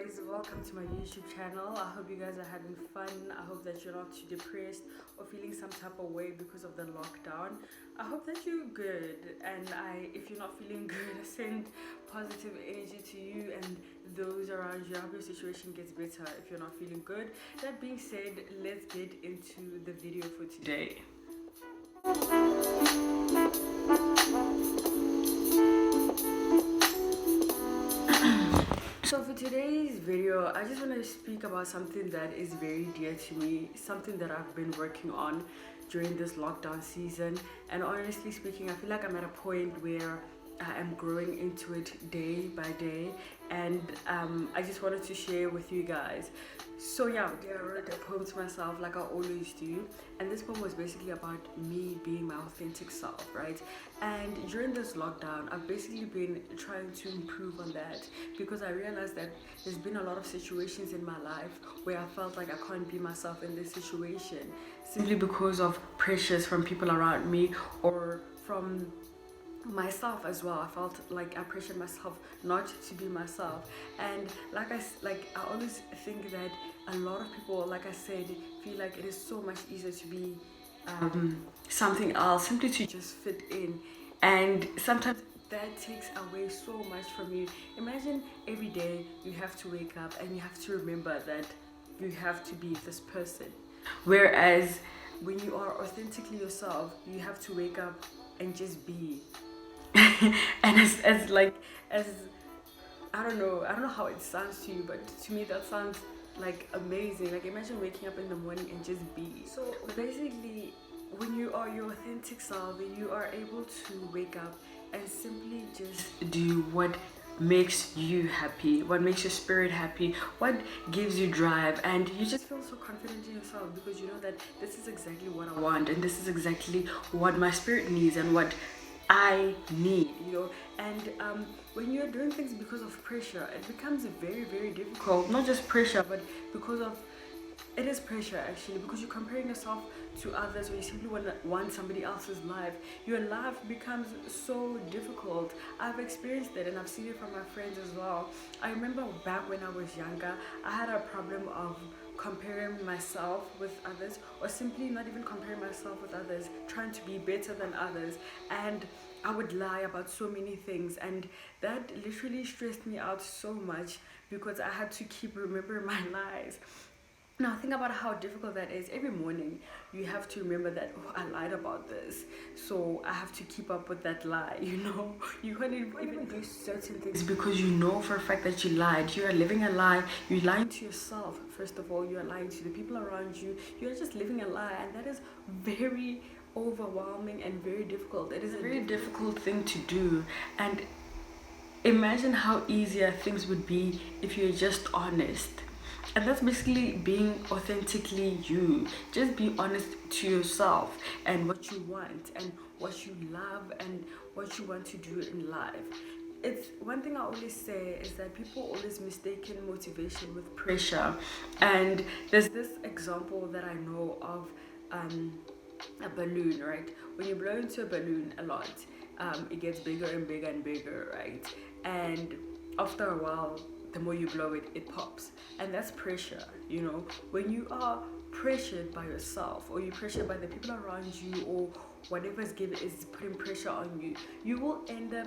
guys, welcome to my YouTube channel. I hope you guys are having fun. I hope that you're not too depressed or feeling some type of way because of the lockdown. I hope that you're good, and if you're not feeling good, I send positive energy to you and those around you. I hope your situation gets better if you're not feeling good. That being said, let's get into the video for today. So for today's video, I just want to speak about something that is very dear to me, something that I've been working on during this lockdown season. And honestly speaking, I feel like I'm at a point where I am growing into it day by day, and I just wanted to share with you guys. So yeah, I wrote a poem to myself like I always do, and this poem was basically about me being my authentic self, right? And during this lockdown, I've basically been trying to improve on that because I realized that there's been a lot of situations in my life where I felt like I can't be myself in this situation simply because of pressures from people around me or from myself as well. I felt like I pressured myself not to be myself, and I always think that a lot of people, like I said, feel like it is so much easier to be something else simply to just fit in, and sometimes that takes away so much from you. Imagine every day you have to wake up and you have to remember that you have to be this person, whereas when you are authentically yourself, you have to wake up and just be. And as I don't know how it sounds to you, but to me that sounds like amazing. Like imagine waking up in the morning and just be. So basically, when you are your authentic self, you are able to wake up and simply just do what makes you happy, what makes your spirit happy, what gives you drive, and you just feel so confident in yourself because you know that this is exactly what I want and this is exactly what my spirit needs and what I need, and when you're doing things because of pressure, it becomes very, very difficult. Not just pressure, but because of it is pressure actually, because you're comparing yourself to others, or you simply want somebody else's life. Your life becomes so difficult. I've experienced it and I've seen it from my friends as well. I remember back when I was younger, I had a problem of comparing myself with others, or simply not even comparing myself with others, trying to be better than others, and I would lie about so many things, and that literally stressed me out so much because I had to keep remembering my lies. Now think about how difficult that is. Every morning you have to remember that, oh, I lied about this, so I have to keep up with that lie. You can't even do certain things because you know for a fact that you lied. You are living a lie. You're lying to yourself. First of all, you are lying to the people around you. You are just living a lie, and that is very overwhelming and very difficult. It is a very difficult thing to do, and imagine how easier things would be if you're just honest. And that's basically being authentically you. Just be honest to yourself and what you want and what you love and what you want to do in life. It's one thing I always say is that people always mistaken motivation with pressure. And there's this example that I know of, a balloon, right? When you blow into a balloon a lot, it gets bigger and bigger and bigger, right? And after a while, the more you blow it, it pops. And that's pressure. When you are pressured by yourself, or you're pressured by the people around you, or whatever is putting pressure on you, you will end up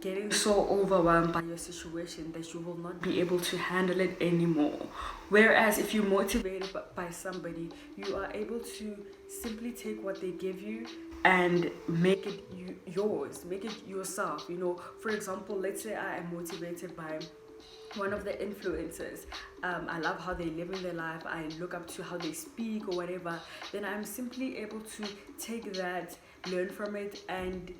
getting so overwhelmed by your situation that you will not be able to handle it anymore. Whereas if you're motivated by somebody, you are able to simply take what they give you and make it yours, make it yourself. For example, let's say I am motivated by one of the influencers. I love how they live in their life. I look up to how they speak or whatever. Then I'm simply able to take that, learn from it, and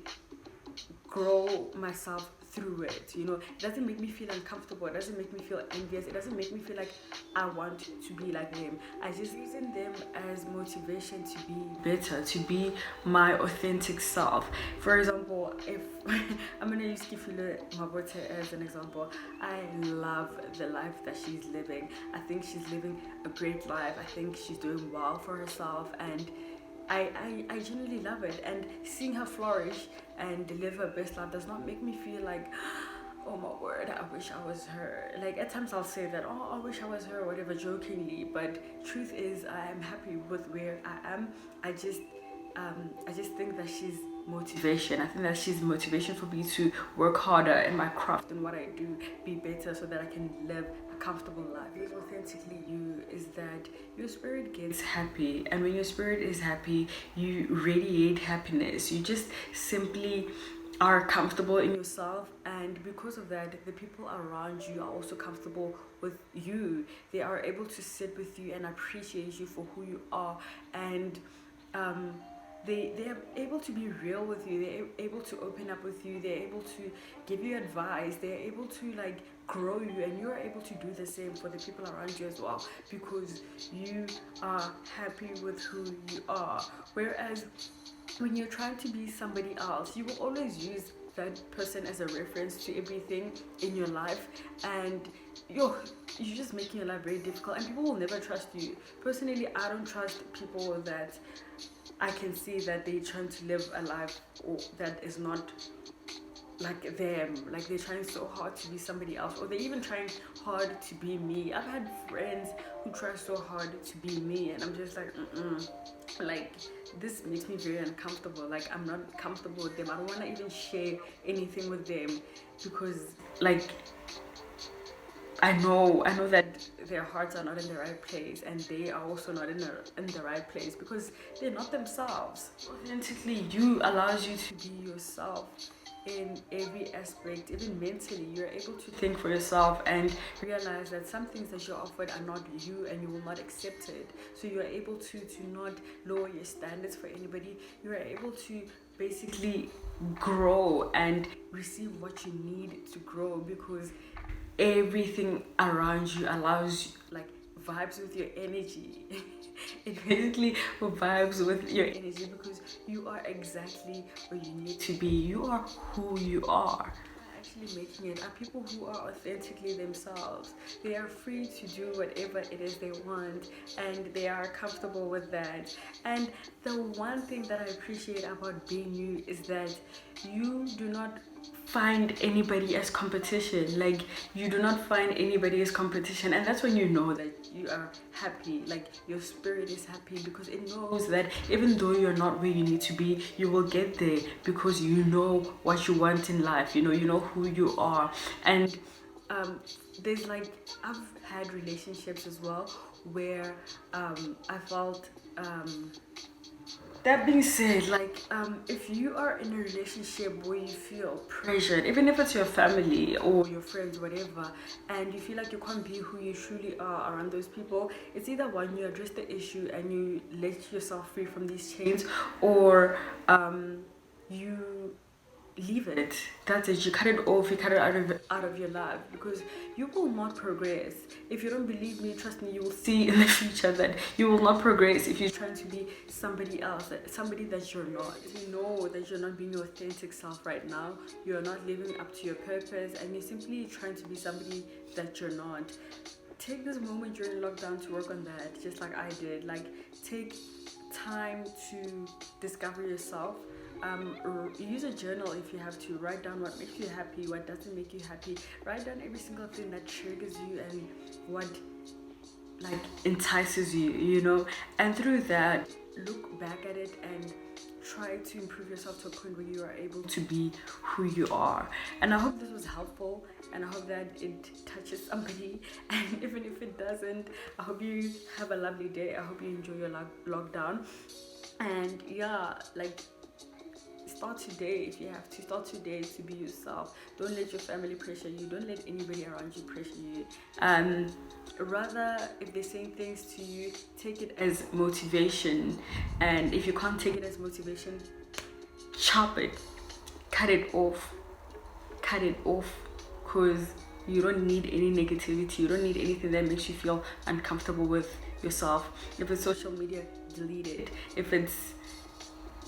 grow myself through it. It doesn't make me feel uncomfortable. It doesn't make me feel envious. It doesn't make me feel like I want to be like them. I just using them as motivation to be better, to be my authentic self. For example, if I'm gonna use Kifile Mabote as an example, I love the life that she's living. I think she's living a great life. I think she's doing well for herself, and I genuinely love it. And seeing her flourish and live her best life does not make me feel like, oh my word, I wish I was her. Like at times I'll say that, oh, I wish I was her, or whatever, jokingly. But truth is, I am happy with where I am. I just think that she's motivation. I think that she's motivation for me to work harder in my craft and what I do, be better, so that I can live a comfortable life. Because authentically you is that your spirit gets happy, and when your spirit is happy, you radiate happiness. You just simply are comfortable in yourself, and because of that, the people around you are also comfortable with you. They are able to sit with you and appreciate you for who you are, and they are able to be real with you. They're able to open up with you. They're able to give you advice. They're able to like grow you, and you're able to do the same for the people around you as well, because you are happy with who you are. Whereas when you're trying to be somebody else, you will always use that person as a reference to everything in your life, and you're just making your life very difficult, and people will never trust you. Personally, I don't trust people that I can see that they're trying to live a life that is not like them. Like they're trying so hard to be somebody else, or they're even trying hard to be me. I've had friends who try so hard to be me, and I'm just like, like this makes me very uncomfortable. Like I'm not comfortable with them. I don't want to even share anything with them, because like I know that their hearts are not in the right place, and they are also not in the right place, because they're not themselves. Authentically you allows you to be yourself in every aspect. Even mentally, you're able to think for yourself and realize that some things that you're offered are not you, and you will not accept it. So you're able to not lower your standards for anybody. You're able to basically grow and receive what you need to grow, because everything around you allows, like, vibes with your energy. It basically vibes with your energy, because you are exactly where you need to be. You are who you are. Actually making it are people who are authentically themselves. They are free to do whatever it is they want, and they are comfortable with that. And the one thing that I appreciate about being you is that you do not find anybody as competition. Like you do not find anybody as competition, and that's when you know that you are happy. Like your spirit is happy, because it knows that even though you're not where you need to be, you will get there, because you know what you want in life. You know who you are. And there's like, I've had relationships as well where I felt that being said, like if you are in a relationship where you feel pressured, even if it's your family or your friends, whatever, and you feel like you can't be who you truly are around those people, it's either one, you address the issue and you let yourself free from these chains, or you leave it. That's it. You cut it off. You cut it out of your life, because you will not progress. If you don't believe me, trust me, you will see in the future that you will not progress if you're trying to be somebody else, somebody that you're not. You know that you're not being your authentic self right now. You're not living up to your purpose, and you're simply trying to be somebody that you're not. Take this moment during lockdown to work on that, just like I did. Like, take time to discover yourself. Use a journal if you have to. Write down what makes you happy, what doesn't make you happy. Write down every single thing that triggers you and what like entices you. And through that, look back at it and try to improve yourself to a point where you are able to be who you are. And I hope this was helpful, and I hope that it touches somebody. And even if it doesn't, I hope you have a lovely day. I hope you enjoy your lockdown. And yeah, like, start today. If you have to, start today to be yourself. Don't let your family pressure you. Don't let anybody around you pressure you. Rather, if they're saying things to you, take it as motivation. And if you can't take it as motivation, chop it, cut it off, because you don't need any negativity. You don't need anything that makes you feel uncomfortable with yourself. If it's social media, delete it. If it's,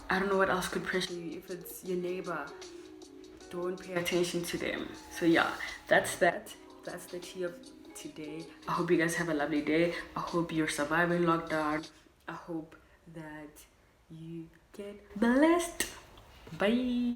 I don't know what else could pressure you. If it's your neighbor, don't pay attention to them. So yeah, that's that. That's the tea of today. I hope you guys have a lovely day. I hope you're surviving lockdown. I hope that you get blessed. Bye.